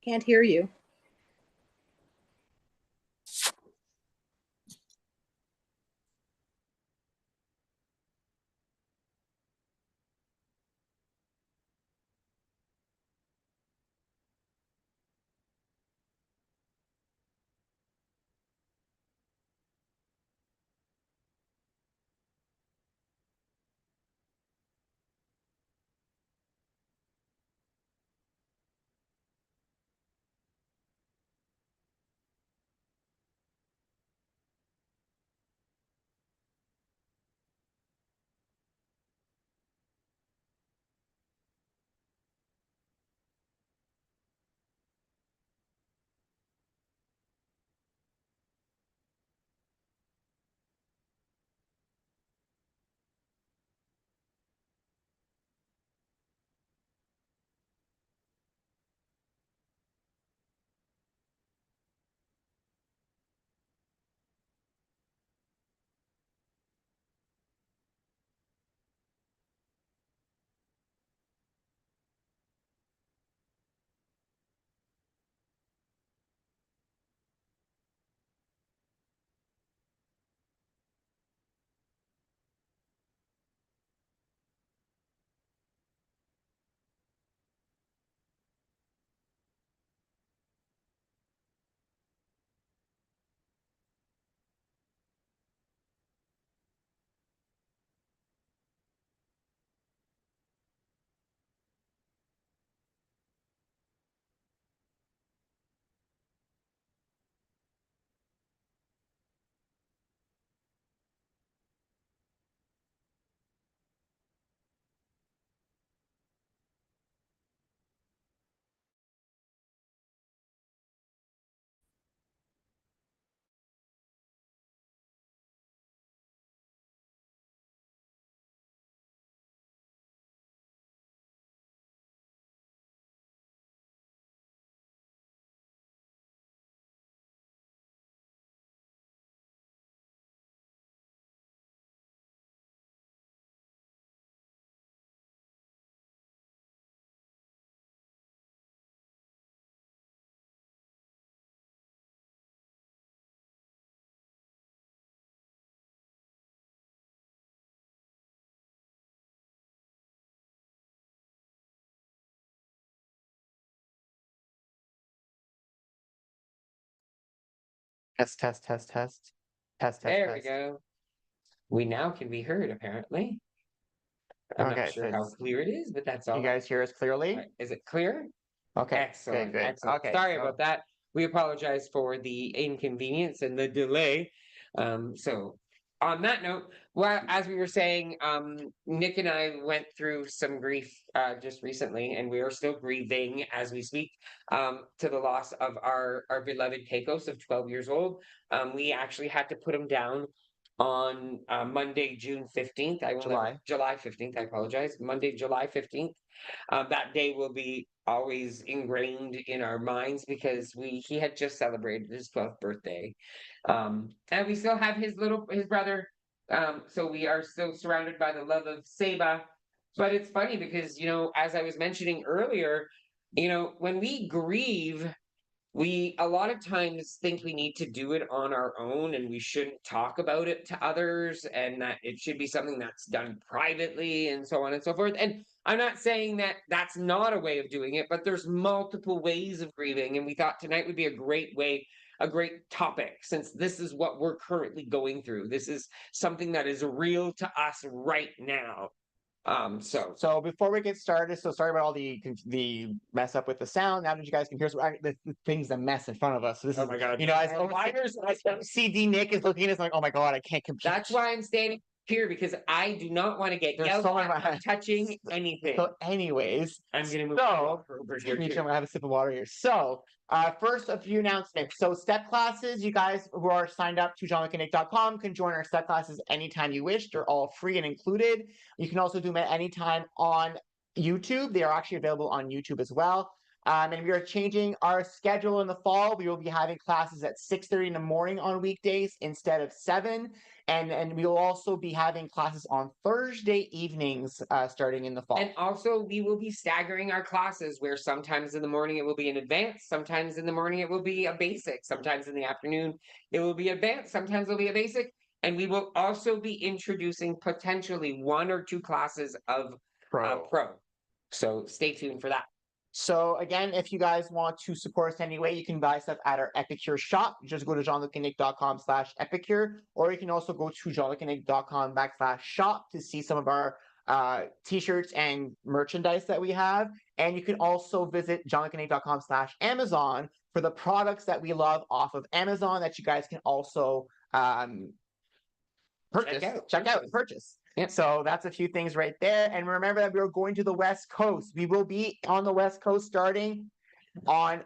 Can't hear you. Test, test, test, test. Test, test, There we test. go. We now can be heard, apparently. I'm not Okay, sure so how clear it is, but that's all. you guys hear us clearly? Right. Is it clear? Okay, Excellent. good. Excellent. Okay, Sorry so about that. We apologize for the inconvenience and the delay. So on that note, well, as we were saying, Nick and I went through some grief just recently, and we are still grieving as we speak to the loss of our beloved Caicos of 12 years old. We actually had to put him down on Monday, June 15th. July 15th. I apologize. Monday, July 15th. That day will be always ingrained in our minds because he had just celebrated his 12th birthday, and we still have his brother. So we are still surrounded by the love of Seba. But it's funny because as I was mentioning earlier, when we grieve, we a lot of times think we need to do it on our own and we shouldn't talk about it to others, and that it should be something that's done privately and so on and so forth. And I'm not saying that that's not a way of doing it, but there's multiple ways of grieving, and we thought tonight would be a great topic, since this is what we're currently going through. This is something that is real to us right now. So before we get started, so sorry about all the mess up with the sound. Now that you guys can hear us, the thing's a mess in front of us. So this Oh is, my God. as CD Nick is looking at us like, oh my God, I can't compute. That's why I'm standing here, because I do not want to get yelled at for touching anything. So anyways, I'm gonna move over here I'm too. gonna have a sip of water here. So first, a few announcements. So step classes, you guys who are signed up to jeanlucandnick.com can join our step classes anytime you wish. They're all free and included. You can also do them at any time on YouTube. They are actually available on YouTube as well. And we are changing our schedule in the fall. We will be having classes at 6:30 in the morning on weekdays instead of 7. And we will also be having classes on Thursday evenings starting in the fall. And also, we will be staggering our classes where sometimes in the morning it will be an advanced, sometimes in the morning it will be a basic, sometimes in the afternoon it will be advanced, sometimes it'll be a basic. And we will also be introducing potentially 1 or 2 classes of pro. So stay tuned for that. So again, if you guys want to support us anyway, you can buy stuff at our Epicure shop. Just go to jeanlucandnick.com/epicure, or you can also go to jeanlucandnick.com/shop to see some of our t-shirts and merchandise that we have. And you can also visit jeanlucandnick.com/Amazon for the products that we love off of Amazon that you guys can also purchase. Yeah. So that's a few things right there. And remember that we are going to the West Coast. We will be on the West Coast starting on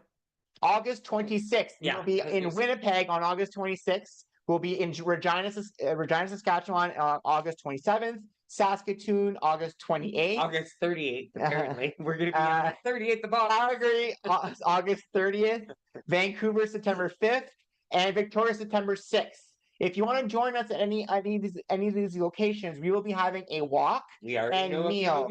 August 26th. Yeah, We'll be in Winnipeg on August 26th. We'll be in Regina, Saskatchewan on August 27th. Saskatoon, August 28th. August 38th, apparently. We're going to be on the 38th of August. Calgary, August 30th. Vancouver, September 5th. And Victoria, September 6th. If you want to join us at any of these locations, we will be having a walk and meal.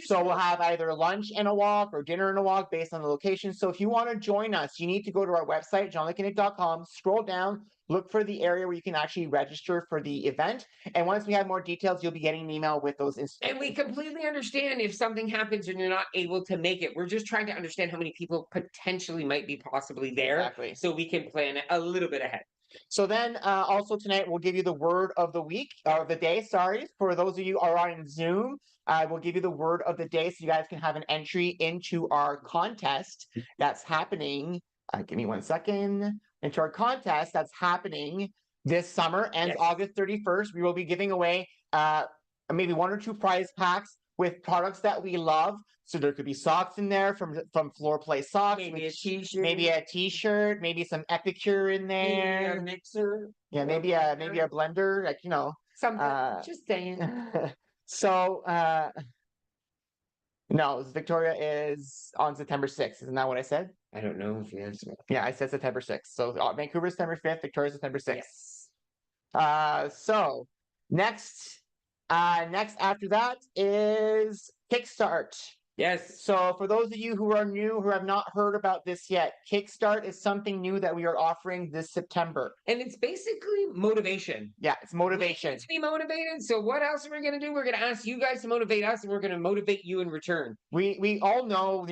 So we'll have either lunch and a walk or dinner and a walk based on the location. So if you want to join us, you need to go to our website, jeanlucandnick.com, scroll down, look for the area where you can actually register for the event. And once we have more details, you'll be getting an email with those instructions. And we completely understand if something happens and you're not able to make it. We're just trying to understand how many people potentially might be possibly there. Exactly. So we can plan a little bit ahead. So then also tonight, we'll give you the word of the week, or the day, sorry. For those of you who are on Zoom, we'll give you the word of the day so you guys can have an entry into our contest that's happening. Give me 1 second. Into our contest that's happening this summer, ends August 31st. We will be giving away maybe 1 or 2 prize packs with products that we love. So there could be socks in there from Floor Play Socks. Maybe a t-shirt. Maybe a t-shirt. Maybe some Epicure in there. Maybe a mixer. Yeah, maybe a blender. Like, you know. Something. Just saying. So no, Victoria is on September 6th. Isn't that what I said? I don't know if you answered. Yeah, I said September 6th. So Vancouver September 5th, Victoria September 6th. Yes. So next after that is Kickstart. Yes. So for those of you who are new, who have not heard about this yet, Kickstart is something new that we are offering this September. And it's basically motivation. Yeah, it's motivation. We need to be motivated. So what else are we going to do? We're going to ask you guys to motivate us, and we're going to motivate you in return. We all know,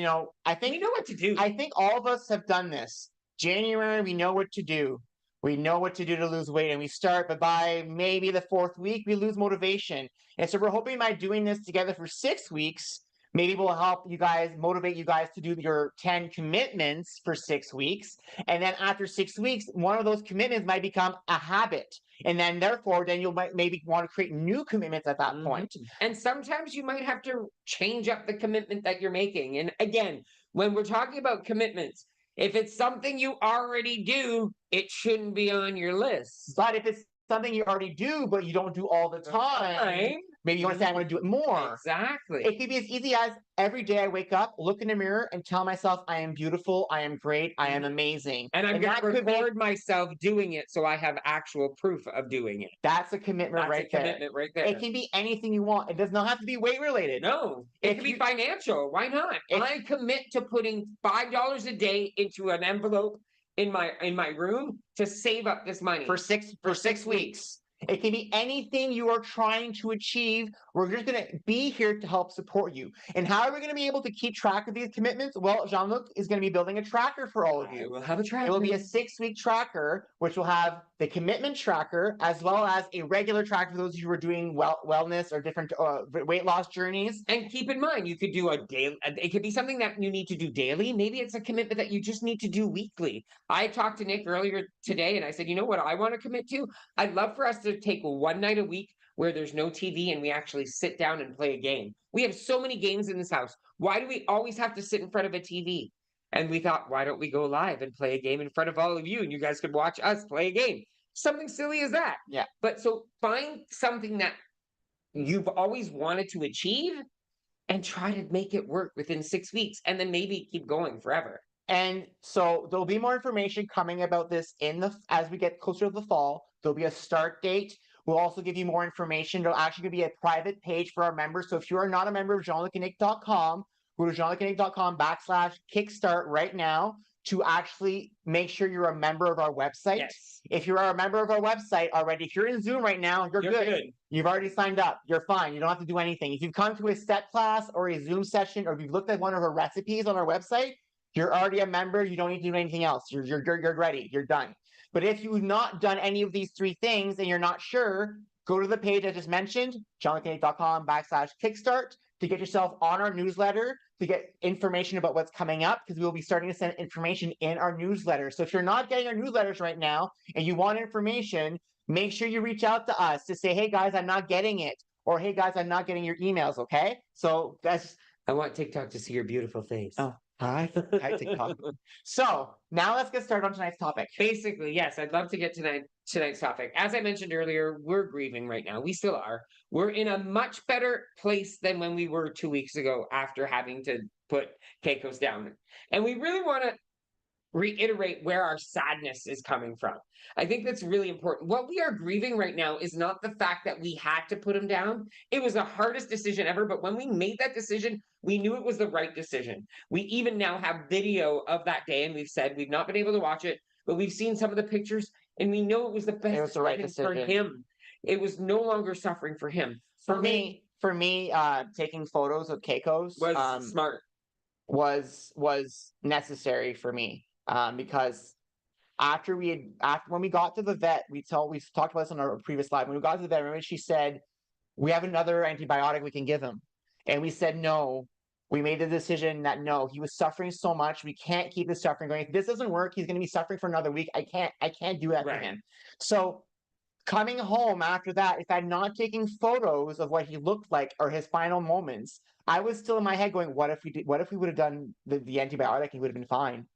I think... We know what to do. I think all of us have done this. January, we know what to do. We know what to do to lose weight, and we start, but by maybe the 4th week, we lose motivation. And so we're hoping by doing this together for 6 weeks, maybe we'll help you guys, motivate you guys to do your 10 commitments for 6 weeks. And then after 6 weeks, one of those commitments might become a habit. And then therefore, you'll maybe want to create new commitments at that point. And sometimes you might have to change up the commitment that you're making. And again, when we're talking about commitments, if it's something you already do, it shouldn't be on your list. But if it's something you already do, but you don't do all the time, maybe you want to say, I want to do it more. Exactly. It could be as easy as every day I wake up, look in the mirror, and tell myself I am beautiful, I am great, I am amazing. And I'm going to record myself doing it so I have actual proof of doing it. That's a commitment right there. Commitment right there. It can be anything you want. It does not have to be weight related. No, it can be financial. Why not? I commit to putting $5 a day into an envelope in my room to save up this money for six weeks. It can be anything you are trying to achieve. We're just going to be here to help support you. And how are we going to be able to keep track of these commitments? Well, Jean-Luc is going to be building a tracker for all of you. We'll have a tracker. It will be a 6-week tracker, which will have the commitment tracker, as well as a regular tracker for those of you who are doing wellness or different weight loss journeys. And keep in mind, you could do a daily. It could be something that you need to do daily. Maybe it's a commitment that you just need to do weekly. I talked to Nick earlier today, and I said, you know what I want to commit to? I'd love for us to take one night a week where there's no TV and we actually sit down and play a game. We have so many games in this house. Why do we always have to sit in front of a TV? And we thought, why don't we go live and play a game in front of all of you, and you guys could watch us play a game? Something silly as that. Yeah. But so find something that you've always wanted to achieve and try to make it work within 6 weeks and then maybe keep going forever. And so there'll be more information coming about this as we get closer to the fall. There'll be a start date. We'll also give you more information. There'll actually be a private page for our members. So if you are not a member of Jean-Luc-and-Nick.com, go to Jean-Luc-and-Nick.com/kickstart right now to actually make sure you're a member of our website. Yes. If you are a member of our website already, if you're in Zoom right now, you're good. You've already signed up. You're fine. You don't have to do anything. If you've come to a step class or a Zoom session, or if you've looked at one of our recipes on our website, you're already a member. You don't need to do anything else. You're ready. You're done. But if you've not done any of these 3 things and you're not sure, go to the page I just mentioned, JeanLucandNick.com/kickstart, to get yourself on our newsletter, to get information about what's coming up, because we'll be starting to send information in our newsletter. So if you're not getting our newsletters right now and you want information, make sure you reach out to us to say, hey guys, I'm not getting it. Or hey guys, I'm not getting your emails, okay? So I want TikTok to see your beautiful face. Oh. Hi, TikTok. So now let's get started on tonight's topic. Basically, yes, I'd love to get to tonight's topic. As I mentioned earlier, we're grieving right now. We still are. We're in a much better place than when we were 2 weeks ago after having to put Caicos down. And we really want to reiterate where our sadness is coming from. I think that's really important. What we are grieving right now is not the fact that we had to put him down. It was the hardest decision ever, but when we made that decision, we knew it was the right decision. We even now have video of that day, and we've said we've not been able to watch it, but we've seen some of the pictures, and we know it was the best It was the right decision for decision. him. It was no longer suffering for him. For me, taking photos of Caicos Was smart. was necessary for me, because after when we got to the vet, we talked about this on our previous live. When we got to the vet, remember she said, we have another antibiotic we can give him, and we said no. We made the decision that no, he was suffering so much, we can't keep this suffering going. If this doesn't work, he's going to be suffering for another week. I can't do that to him. So coming home after that, if I'm not taking photos of what he looked like or his final moments, I was still in my head going, what if we would have done the antibiotic, he would have been fine.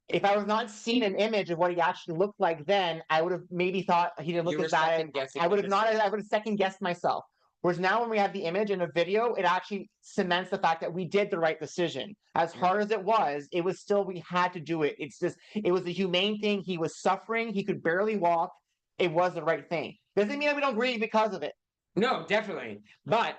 If I was not seeing an image of what he actually looked like then, I would have maybe thought he didn't look as bad. I would have second guessed myself. Whereas now when we have the image and a video, it actually cements the fact that we did the right decision. As hard as it was still, we had to do it. It was a humane thing. He was suffering. He could barely walk. It was the right thing. Doesn't mean that we don't grieve because of it. No, definitely. But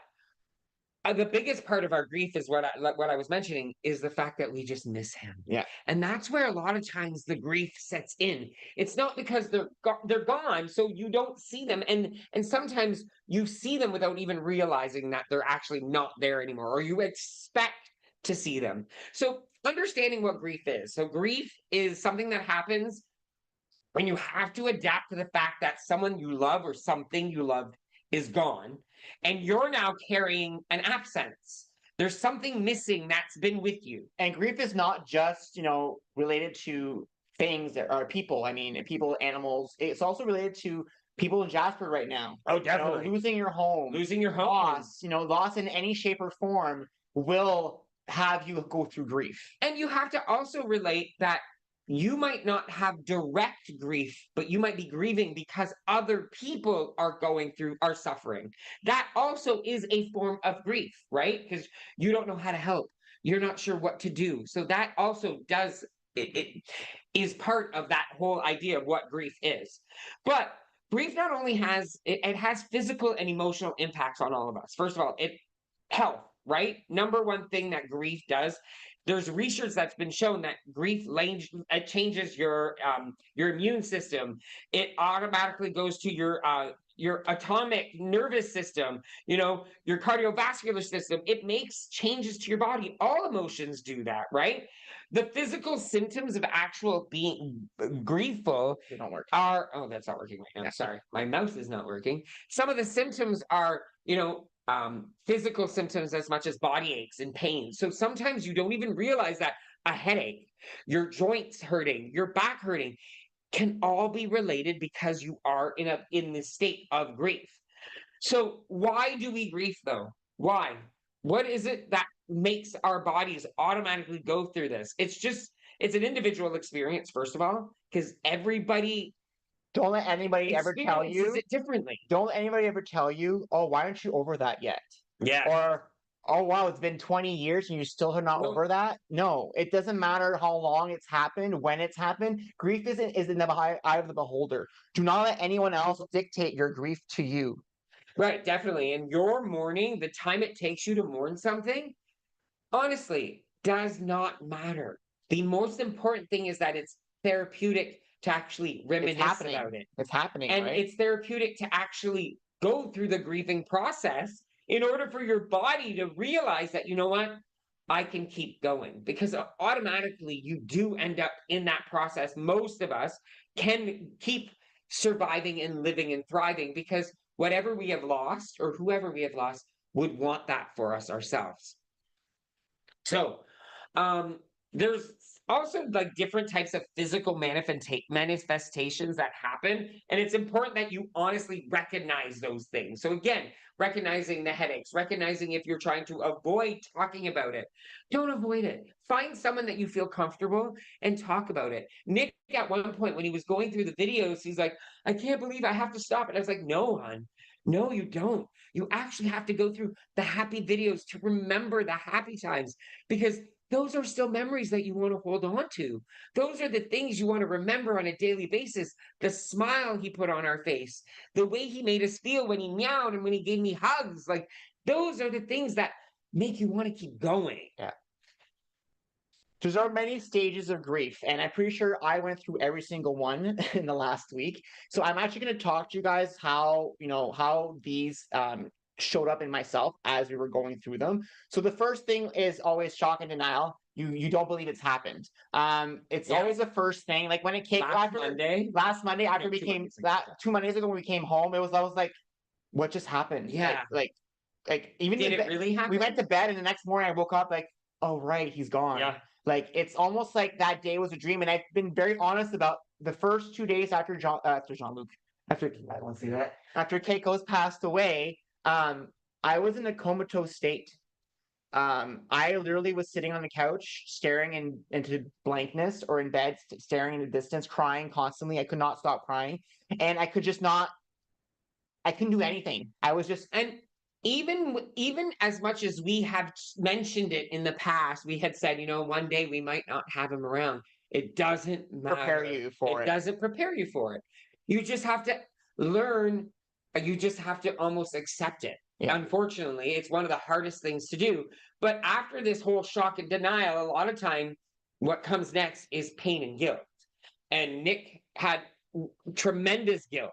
the biggest part of our grief is what I was mentioning is the fact that we just miss him. Yeah. And that's where a lot of times the grief sets in. It's not because they're gone, so you don't see them. And sometimes you see them without even realizing that they're actually not there anymore, or you expect to see them. So understanding what grief is. So grief is something that happens when you have to adapt to the fact that someone you love or something you loved is gone, and you're now carrying an absence. There's something missing that's been with you. And grief is not just, related to things that are people. I mean, people, animals. It's also related to people in Jasper right now. Oh, definitely. Losing your home. Loss in any shape or form will have you go through grief. And you have to also relate that you might not have direct grief, but you might be grieving because other people are suffering. That also is a form of grief, right? Because you don't know how to help. You're not sure what to do. So that also it is part of that whole idea of what grief is. But grief not only has physical and emotional impacts on all of us. First of all, health, right? Number one thing that grief does. There's research that's been shown that grief changes your immune system. It automatically goes to your atomic nervous system, your cardiovascular system. It makes changes to your body. All emotions do that, right? The physical symptoms of actual being griefful don't work. That's not working right now. Sorry, my mouse is not working. Some of the symptoms are, physical symptoms as much as body aches and pains. So sometimes you don't even realize that a headache, your joints hurting, your back hurting can all be related because you are in this state of grief. So why do we grieve though? Why? What is it that makes our bodies automatically go through this? It's an individual experience, first of all, because everybody don't let anybody ever tell you it differently. Don't let anybody ever tell you, oh, why aren't you over that yet? Yeah. Or Oh wow, it's been 20 years and you're still not No, over that? No, it doesn't matter how long it's happened, when it's happened. Grief is in the eye of the beholder. Do not let anyone else dictate your grief to you. right, definitely. And your mourning, the time it takes you to mourn something, honestly, does not matter. The most important thing is that it's therapeutic to actually It's reminisce happening. about it. It's happening, And right? it's therapeutic to actually go through the grieving process in order for your body to realize that, you know what, I can keep going. Because automatically you do end up in that process. Most of us can keep surviving and living and thriving because whatever we have lost or whoever we have lost would want that for us ourselves. So, um, there's also like different types of physical manifestations that happen, and it's important that you honestly recognize those things. So again, recognizing the headaches, recognizing if you're trying to avoid talking about it, don't avoid it. Find someone that you feel comfortable and talk about it. Nick, at one point when he was going through the videos, he's like, "I can't believe I have to stop." And I was like, "No, hon, no, you don't. You actually have to go through the happy videos to remember the happy times because those are still memories that you want to hold on to. Those are the things you want to remember on a daily basis. The smile he put on our face, the way he made us feel when he meowed and when he gave me hugs. Like, those are the things that make you want to keep going." Yeah. There are many stages of grief, and I'm pretty sure I went through every single one in the last week. So I'm actually going to talk to you guys how how these showed up in myself as we were going through them. So the first thing is always shock and denial. You don't believe it's happened. It's Yeah. always the first thing. Like when it came last Monday after No, we 2 Mondays ago. that 2 Mondays ago when we came home, I was like, what just happened? Yeah. Like even Did the it really we happen? went to bed and the next morning I woke up like, oh right, he's gone. Yeah. Like it's almost like that day was a dream, and I've been very honest about the first 2 days after Jean-Luc, after I don't see that after Caicos passed away. I was in a comatose state. I literally was sitting on the couch, staring into blankness, or in bed, staring into distance, crying constantly. I could not stop crying, and I could just not. I couldn't do anything. I was just And even as much as we have mentioned it in the past, we had said, one day we might not have him around. It doesn't prepare matter. you for It it. doesn't prepare you for it. You just have to learn, you just have to almost accept it. Yeah. Unfortunately, it's one of the hardest things to do. But after this whole shock and denial, a lot of time, what comes next is pain and guilt. And Nick had tremendous guilt.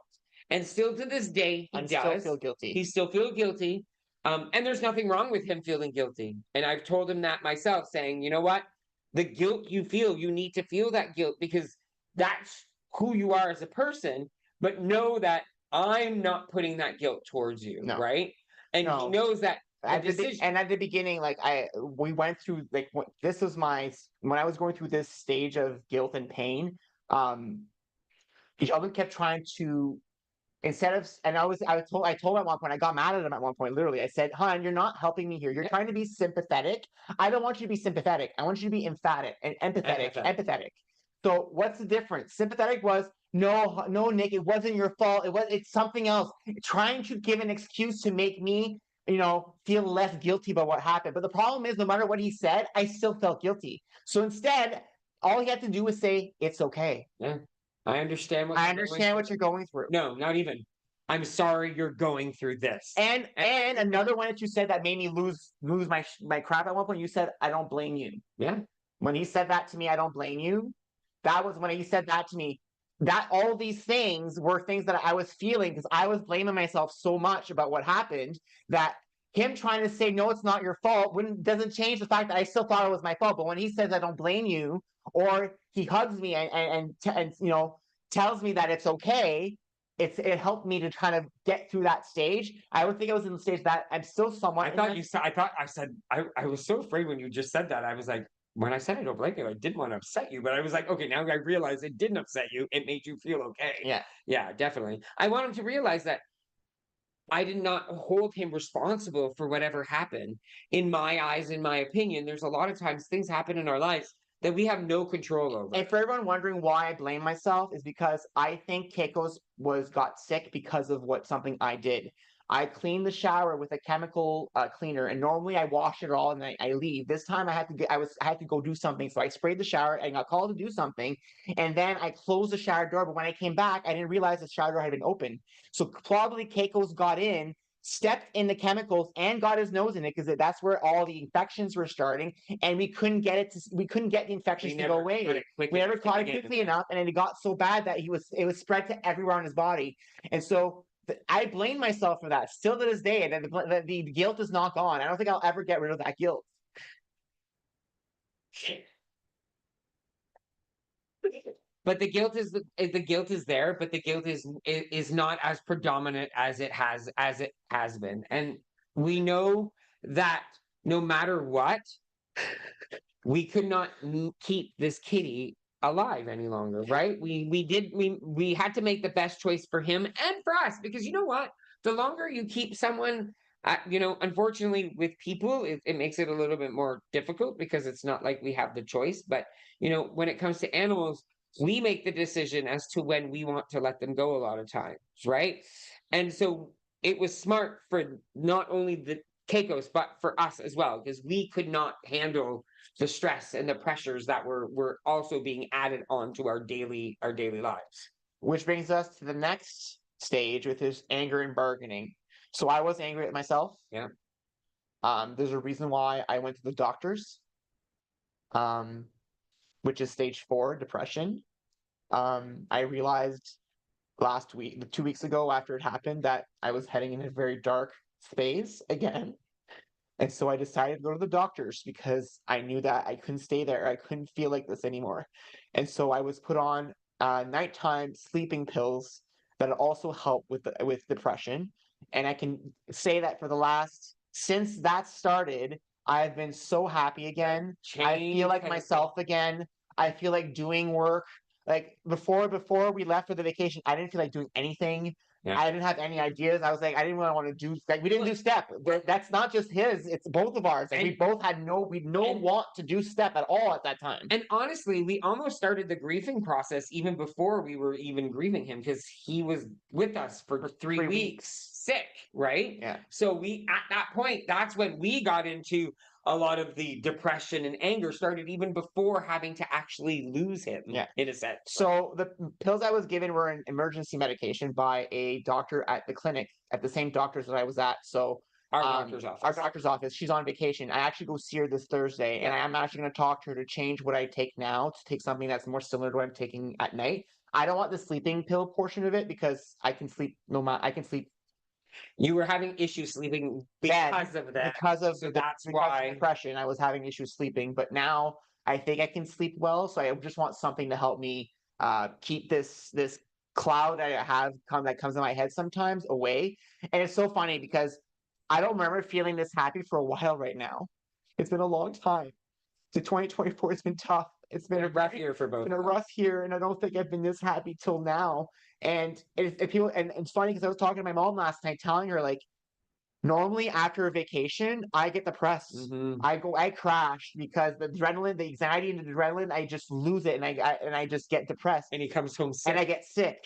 And still to this day, he I still does. feel guilty. He still feels guilty. And there's nothing wrong with him feeling guilty. And I've told him that myself, saying, you know what? The guilt you feel, you need to feel that guilt because that's who you are as a person. But know that I'm not putting that guilt towards you, No, right? And he no. knows that the decision. And at the beginning, like we went through like this was when I was going through this stage of guilt and pain. Um, Sheldon kept trying to instead of and I told him at one point, I got mad at him at one point, literally. I said, "Hon, you're not helping me here. You're Yeah, trying to be sympathetic. I don't want you to be sympathetic. I want you to be emphatic and empathetic. So what's the difference? Sympathetic was no, Nick, it wasn't your fault. It's something else. Trying to give an excuse to make me, feel less guilty about what happened. But the problem is, no matter what he said, I still felt guilty. So instead, all he had to do was say, "It's okay. yeah. I understand what I you're going understand what through. you're going through." No, not even. I'm sorry you're going through this. And another one that you said that made me lose my crap at one point. You said, "I don't blame you." Yeah. When he said that to me, "I don't blame you." That was when he said that to me. That all these things were things that I was feeling because I was blaming myself so much about what happened that him trying to say, "No, it's not your fault," doesn't change the fact that I still thought it was my fault. But when he says, "I don't blame you," or he hugs me and tells me that it's okay, it helped me to kind of get through that stage. I would think I was in the stage that I'm still somewhat. I said, I was so afraid when you just said that. I was like, when I said I don't blame you, I didn't want to upset you, but I was like, okay, now I realize it didn't upset you. It made you feel okay. Yeah. Yeah, definitely. I want him to realize that I did not hold him responsible for whatever happened. In my eyes, in my opinion, there's a lot of times things happen in our lives that we have no control over. And for everyone wondering why I blame myself is because I think Caicos got sick because of something I did. I cleaned the shower with a chemical cleaner, and normally I wash it all and I leave. This time I had to go do something, so I sprayed the shower. I got called to do something, and then I closed the shower door. But when I came back, I didn't realize the shower door had been open. So probably Caicos got in, stepped in the chemicals, and got his nose in it because that's where all the infections were starting, and we couldn't get it. We couldn't get the infections to go away. We never caught it quickly enough, and it got so bad that it was spread to everywhere on his body, and so. I blame myself for that still to this day, and the guilt is not gone. I don't think I'll ever get rid of that guilt. But the guilt is there, but the guilt is not as predominant as it has been. And we know that no matter what, we could not keep this kitty alive any longer, right? We had to make the best choice for him and for us, because you know what? The longer you keep someone, unfortunately with people, it makes it a little bit more difficult because it's not like we have the choice. But when it comes to animals, we make the decision as to when we want to let them go a lot of times, right? And so it was smart for not only the Caicos, but for us as well, because we could not handle the stress and the pressures that were also being added on to our daily lives. Which brings us to the next stage, with his anger and bargaining. So I was angry at myself. Yeah. There's a reason why I went to the doctors. Which is stage 4 depression. I realized last week, 2 weeks ago, after it happened, that I was heading in a very dark space again. And so I decided to go to the doctors because I knew that I couldn't stay there. I couldn't feel like this anymore. And so I was put on nighttime sleeping pills that also help with depression. And I can say that since that started, I've been so happy again. I feel like myself again. I feel like doing work. Like before we left for the vacation, I didn't feel like doing anything. Yeah. I didn't have any ideas. I was like, I didn't really want to do, like, we didn't do step. That's not just his, it's both of ours. Like, we both had no want to do step at all at that time. And honestly, we almost started the grieving process even before we were even grieving him, because he was with us for 3 weeks sick, right? Yeah. So at that point, that's when we got into a lot of the depression and anger started even before having to actually lose him, in a sense. So the pills I was given were an emergency medication by a doctor at the clinic, at the same doctor's that I was at. So our doctor's office. Our doctor's office. She's on vacation. I actually go see her this Thursday, and I'm actually going to talk to her to change what I take now to take something that's more similar to what I'm taking at night. I don't want the sleeping pill portion of it because I can sleep I can sleep. You were having issues sleeping because of that. Because of depression, I was having issues sleeping. But now I think I can sleep well. So I just want something to help me keep this cloud that I have that comes in my head sometimes away. And it's so funny because I don't remember feeling this happy for a while right now. It's been a long time. So 2024 has been tough. It's been a rough year for both. It's been a rough year, and I don't think I've been this happy till now. And it's funny because I was talking to my mom last night, telling her, like, normally after a vacation, I get depressed. Mm-hmm. I crash because the adrenaline, the anxiety and the adrenaline, I just lose it, and I just get depressed. And he comes home sick. And I get sick.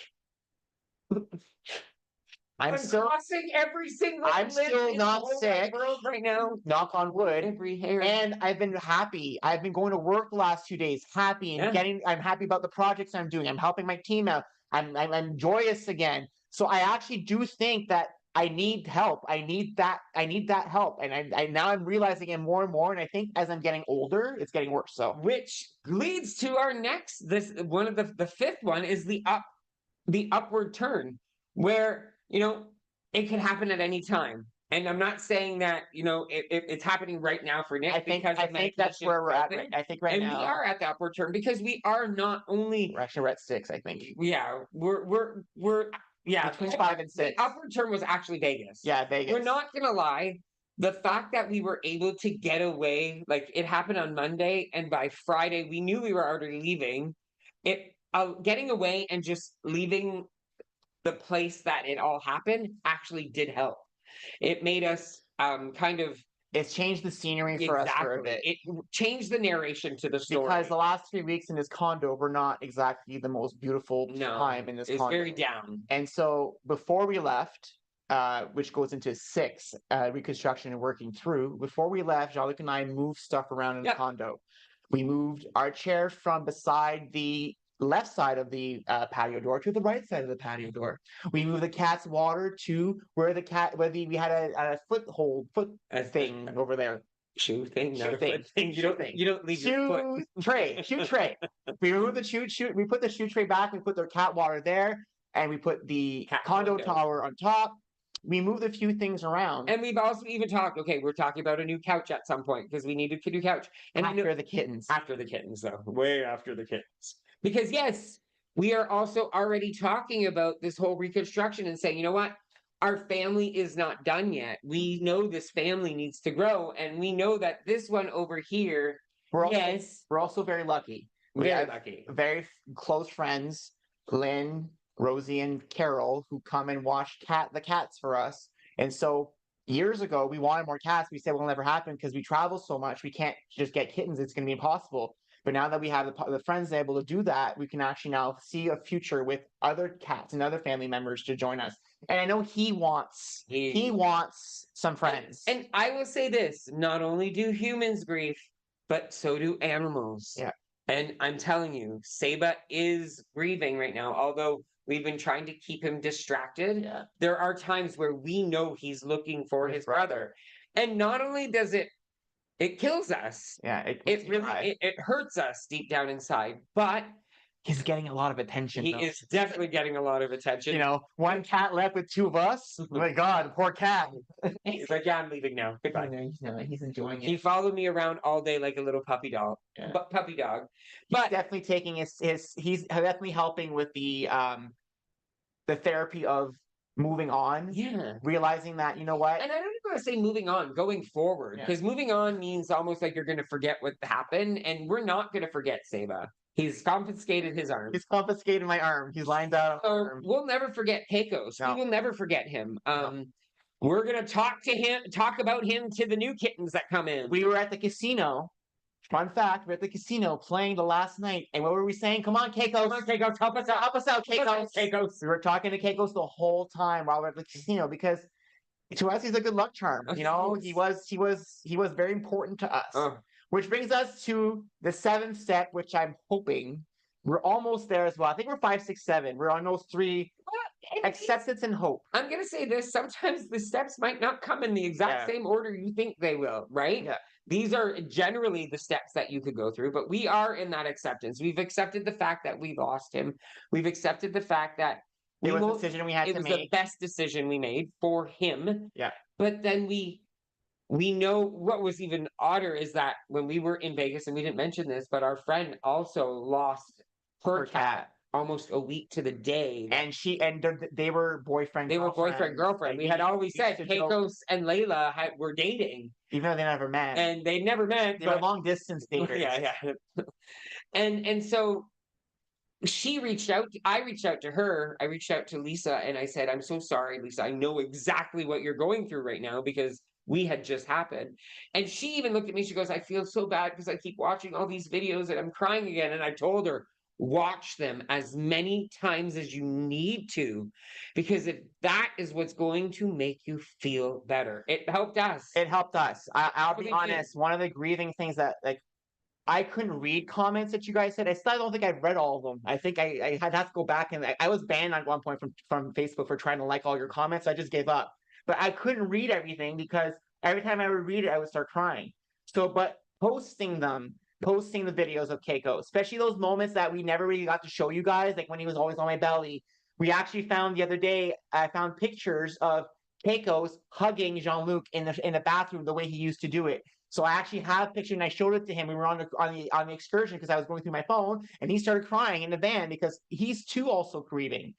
I'm still not sick right now. Knock on wood. Every hair. And I've been happy. I've been going to work the last 2 days, happy and I'm happy about the projects I'm doing. I'm helping my team out. I'm joyous again. So I actually do think that I need help. I need that help. And I now I'm realizing it more and more. And I think as I'm getting older, it's getting worse. So which leads to our next one of the fifth one is the upward turn, where it can happen at any time. And I'm not saying that, it's happening right now for Nick. I think that's where we're at. I think right now. And we are at the upward turn because we are not only. We're at 6, I think. Yeah, we're between 5 and 6. The upward turn was actually Vegas. Yeah, Vegas. We're not going to lie. The fact that we were able to get away, like it happened on Monday, and by Friday, we knew we were already leaving. Getting away and just leaving the place that it all happened actually did help. It made us it's changed the scenery for us for a bit. It changed the narration to the story. Because the last 3 weeks in this condo were not exactly the most beautiful time in this condo. It's very down. And so before we left, which goes into 6, reconstruction and working through. Before we left, Jean-Luc and I moved stuff around in the condo. We moved our chair from beside the left side of the patio door to the right side of the patio door. We moved the cat's water to where we had a foot thing over there. Shoe thing, not Shoe a foot thing. You don't leave your foot. Shoe tray. We removed the shoe. We put the shoe tray back. We put the cat water there, and we put the condo tower on top. We moved a few things around. And we've also even talked, okay, we're talking about a new couch at some point because we need a new couch. And after the kittens. After the kittens, though. Way after the kittens. Because, yes, we are also already talking about this whole reconstruction and saying, you know what? Our family is not done yet. We know this family needs to grow. And we know that this one over here, we're also very lucky. Very lucky. Very close friends, Lynn, Rosie, and Carol, who come and watch the cats for us. And so years ago, we wanted more cats. We said, well, it'll never happen because we travel so much. We can't just get kittens. It's going to be impossible. But now that we have the friends able to do that, we can actually now see a future with other cats and other family members to join us. And I know he wants some friends. And I will say this, not only do humans grieve, but so do animals. Yeah. And I'm telling you, Seba is grieving right now, although we've been trying to keep him distracted. Yeah. There are times where we know he's looking for his brother. And not only does it kills us. Yeah, it really hurts us deep down inside, but he's getting a lot of attention. He is definitely getting a lot of attention. You know, one cat left with 2 of us. Oh my God, poor cat. He's like, yeah, I'm leaving now. Goodbye. He's enjoying it. He followed me around all day like a little puppy dog. Yeah. Puppy dog. But he's definitely taking he's definitely helping with the therapy of moving on. Yeah. Realizing that, you know what? And I don't even want to say moving on, going forward. Because moving on means almost like you're going to forget what happened. And we're not going to forget Seba. He's confiscated his arm. He's confiscated my arm. He's lined out. We'll never forget Caicos. No. We will never forget him. We're going to talk about him to the new kittens that come in. We were at the casino. Fun fact, we're at the casino playing the last night. And what were we saying? Come on, Caicos. Come on, Caicos. Help us out. Help us out, Caicos. Caicos. We were talking to Caicos the whole time while we we're at the casino because to us, he's a good luck charm. You know, he was very important to us. Which brings us to the 7th step, which I'm hoping we're almost there as well. I think we're 5, 6, 7. We're on those 3. Acceptance and hope. I'm going to say this. Sometimes the steps might not come in the exact same order you think they will, right? Yeah. These are generally the steps that you could go through, but we are in that acceptance. We've accepted the fact that we lost him. We've accepted the fact that it was a decision we had to make. It was the best decision we made for him. Yeah. But then we know what was even odder is that when we were in Vegas, and we didn't mention this, but our friend also lost her cat almost a week to the day. And they were boyfriend. They were boyfriend girlfriend. We had always said Caicos and Layla were dating, even though they never met. And they never met. They were long distance daters. Yeah. And so she reached out. I reached out to her. I reached out to Lisa, and I said, "I'm so sorry, Lisa. I know exactly what you're going through right now because we had just happened." And she even looked at me. She goes, "I feel so bad because I keep watching all these videos and I'm crying again." And I told her, watch them as many times as you need to, because if that is what's going to make you feel better. It helped us. It helped us. I'll be honest. One of the grieving things that I couldn't read comments that you guys said. I still don't think I've read all of them. I think I had to go back, and I was banned at one point from Facebook for trying to like all your comments. I just gave up. But I couldn't read everything because every time I would read it, I would start crying. So, but posting the videos of Keiko, especially those moments that we never really got to show you guys, like when he was always on my belly. We actually found the other day, I found pictures of Keiko's hugging Jean-Luc in the bathroom the way he used to do it. So I actually have a picture, and I showed it to him. We were on the excursion because I was going through my phone, and he started crying in the van because he's too also grieving.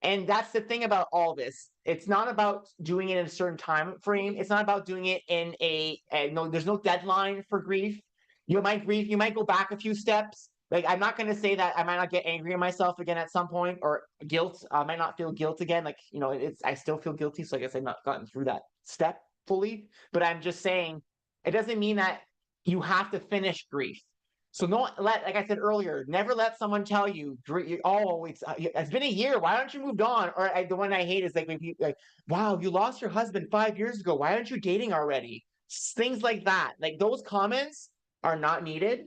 And that's the thing about all this. It's not about doing it in a certain time frame. It's not about doing it in there's no deadline for grief. You might grieve. You might go back a few steps. Like, I'm not going to say that I might not get angry at myself again at some point, or guilt. I might not feel guilt again. Like, I still feel guilty. So I guess I've not gotten through that step fully. But I'm just saying, it doesn't mean that you have to finish grief. So no, like I said earlier, never let someone tell you, oh, it's been a year. Why don't you moved on? Or the one I hate is like when people like, wow, you lost your husband 5 years ago. Why aren't you dating already? Things like that. Like those comments are not needed.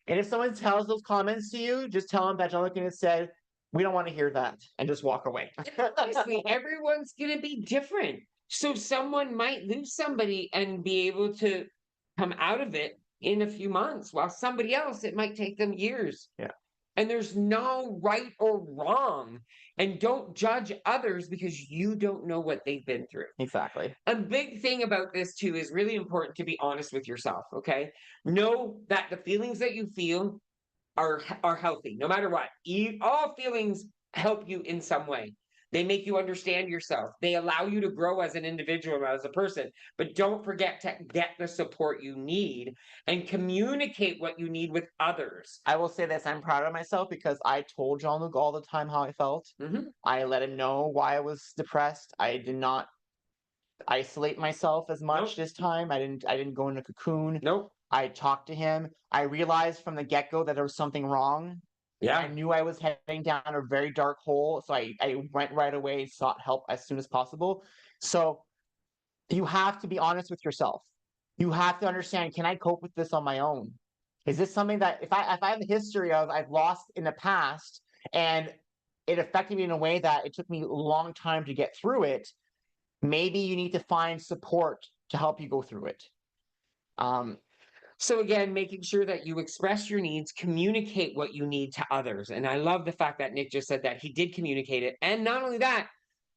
And if someone tells those comments to you, just tell them that Jean-Luc and Nick said, we don't want to hear that, and just walk away. Honestly, everyone's gonna be different. So someone might lose somebody and be able to come out of it in a few months, while somebody else, it might take them years. Yeah. And there's no right or wrong. And don't judge others because you don't know what they've been through. Exactly. A big thing about this too is really important to be honest with yourself, okay? Know that the feelings that you feel are healthy, no matter what. All feelings help you in some way. They make you understand yourself. They allow you to grow as an individual, as a person. But don't forget to get the support you need and communicate what you need with others. I will say this, I'm proud of myself because I told Jean-Luc all the time how I felt. Mhm. I let him know why I was depressed. I did not isolate myself as much Nope. this time. I didn't go in a cocoon. Nope. I talked to him. I realized from the get-go that there was something wrong. I Yeah. knew I was heading down a very dark hole, so I went right away and sought help as soon as possible. So you have to be honest with yourself. You have to understand, can I cope with this on my own? Is this something that if I have a history of I've lost in the past and it affected me in a way that it took me a long time to get through it, maybe you need to find support to help you go through it. So again, making sure that you express your needs, communicate what you need to others. And I love the fact that Nick just said that he did communicate it. And not only that,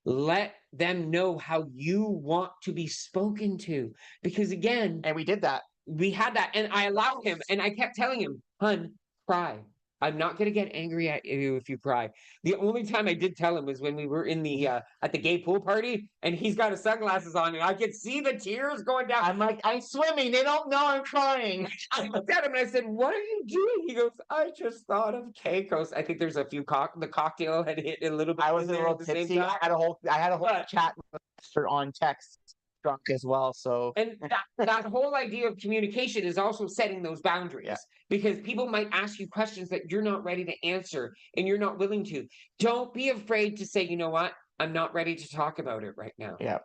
let them know how you want to be spoken to. Because again, And we did that. we had that. And I allowed him, and I kept telling him, hun, cry. I'm not gonna get angry at you if you cry. The only time I did tell him was when we were in the at the gay pool party, and he's got his sunglasses on, and I could see the tears going down. I'm like, I'm swimming. They don't know I'm crying. I looked at him and I said, "What are you doing?" He goes, "I just thought of Caicos." I think there's a few the cocktail had hit a little bit. I was in a there little at the same tipsy. time. I had a whole But- chat with her on text, drunk as well. So And that whole idea of communication is also setting those boundaries. Yeah. Because people might ask you questions that you're not ready to answer and you're not willing to. Don't be afraid to say, you know what? I'm not ready to talk about it right now. yeah,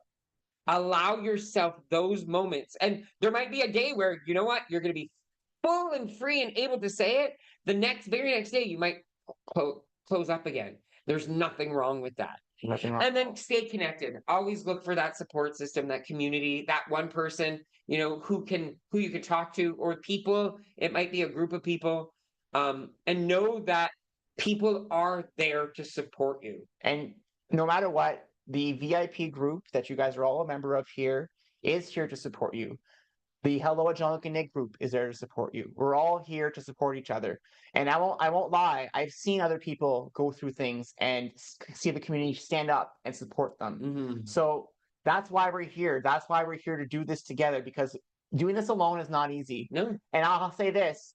Allow yourself those moments. And there might be a day where, you know what? You're going to be full and free and able to say it. The very next day, you might close up again. There's nothing wrong with that. nothing wrong. And then stay connected. Always look for that support system, that community, that one person, who you can talk to, or people. It might be a group of people. And know that people are there to support you. And no matter what, the VIP group that you guys are all a member of here is here to support you. The Hello at Jean-Luc and Nick group is there to support you. We're all here to support each other. And I won't lie, I've seen other people go through things and see the community stand up and support them. Mhm. So that's why we're here. That's why we're here to do this together, because doing this alone is not easy. No. And I'll say this,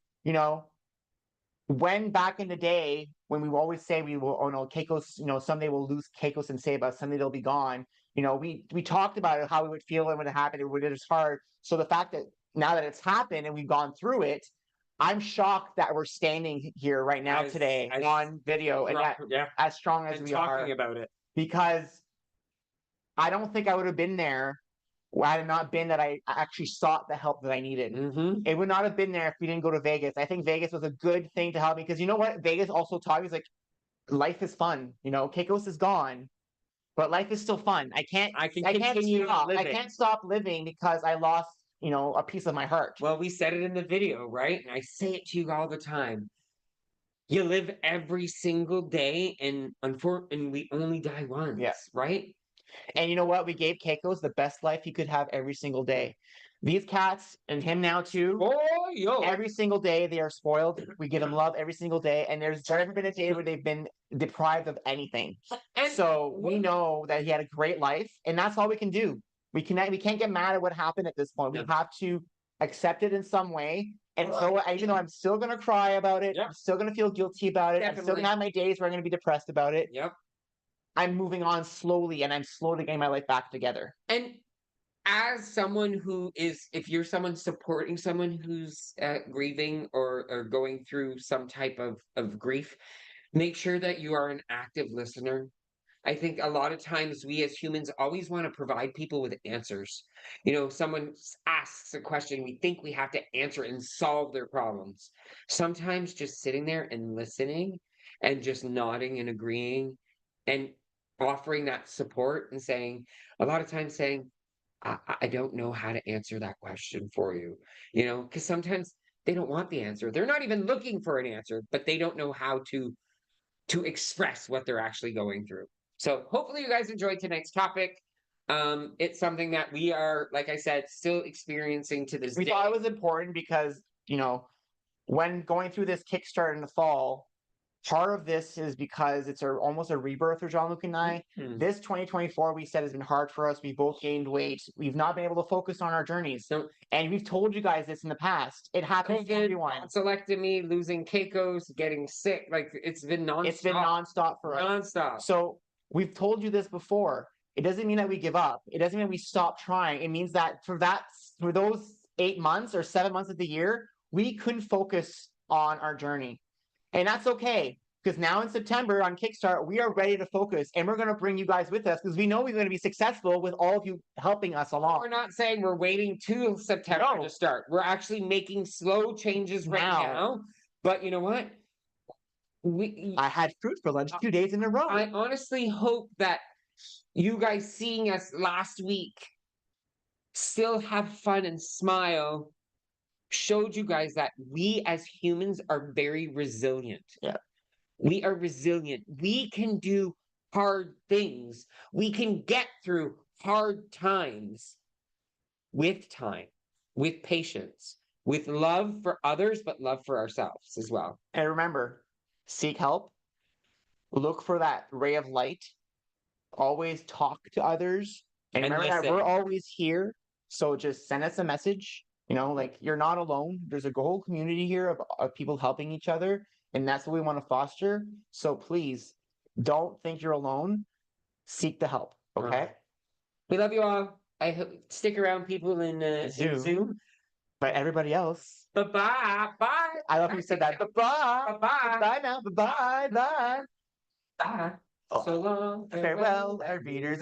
when back in the day, when we always say we will, Caicos, someday we'll lose Caicos and Saba, someday they'll be gone. We talked about it, how we would feel when it happened. It was hard. So the fact that now that it's happened and we've gone through it, I'm shocked that we're standing here right now today on video and as strong as we are talking about it. Because I don't think I would have been there had it not been that I actually sought the help that I needed. Mhm. It would not have been there if we didn't go to Vegas. I think Vegas was a good thing to help me because you know what? Vegas also taught me is like life is fun. Caicos is gone, but life is still fun. I can't continue stop. I living. can't stop living because I lost, a piece of my heart. Well, we said it in the video, right? And I say it to you all the time. You live every single day, and we only die once, right? And you know what? We gave Caicos the best life he could have every single day. These cats and him now too. Every single day they are spoiled. We give them love every single day, and there's never been a day where they've been deprived of anything. And so we know that he had a great life, and that's all we can do. We can't get mad at what happened at this point. We have to accept it in some way. And so even though I'm still gonna cry about it, I'm still gonna feel guilty about it. I'm still gonna have my days where I'm gonna be depressed about it. Yep. I'm moving on slowly, and I'm slowly getting my life back together. And as someone who is, if you're someone supporting someone who's grieving or going through some type of grief, make sure that you are an active listener. I think a lot of times we as humans always want to provide people with answers. Someone asks a question, we think we have to answer and solve their problems. Sometimes just sitting there and listening and just nodding and agreeing and offering that support and saying, a lot of times saying, I don't know how to answer that question for you, because sometimes they don't want the answer. They're not even looking for an answer, but they don't know how to express what they're actually going through. So hopefully you guys enjoyed tonight's topic. It's something that we are, like I said, still experiencing to this We day. thought it was important because, when going through this Kickstart in the fall, part of this is because it's almost a rebirth for Jean-Luc and I. Mhm. This 2024, we said, has been hard for us. We both gained weight. We've not been able to focus on our journeys. So And we've told you guys this in the past. It happens to COVID, everyone. tonsillectomy, losing Caicos, getting sick, like it's been nonstop. It's been nonstop for us. Nonstop. So we've told you this before. It doesn't mean that we give up. It doesn't mean we stop trying. It means that for those 8 months or 7 months of the year, we couldn't focus on our journey. And that's okay. Because now in September on Kickstart, we are ready to focus and we're going to bring you guys with us because we know we're going to be successful with all of you helping us along. We're not saying we're waiting till September No. to start. We're actually making slow changes right now. But you know what? I had fruit for lunch 2 days in a row. I honestly hope that you guys seeing us last week still have fun and smile showed you guys that we as humans are very resilient. Yeah. We are resilient. We can do hard things. We can get through hard times with time, with patience, with love for others, but love for ourselves as well. And remember, seek help. Look for that ray of light. Always talk to others. And remember that we're always here. So just send us a message. You're not alone. There's a whole community here of people helping each other. And that's what we want to foster. So please don't think you're alone. Seek the help. Okay. We love you all. I hope stick around, people in Zoom. But everybody else. Bye-bye. Bye. I love how you said that. Bye-bye. Bye-bye. Bye now. Bye-bye. Bye. Bye. So long. Farewell, our readers.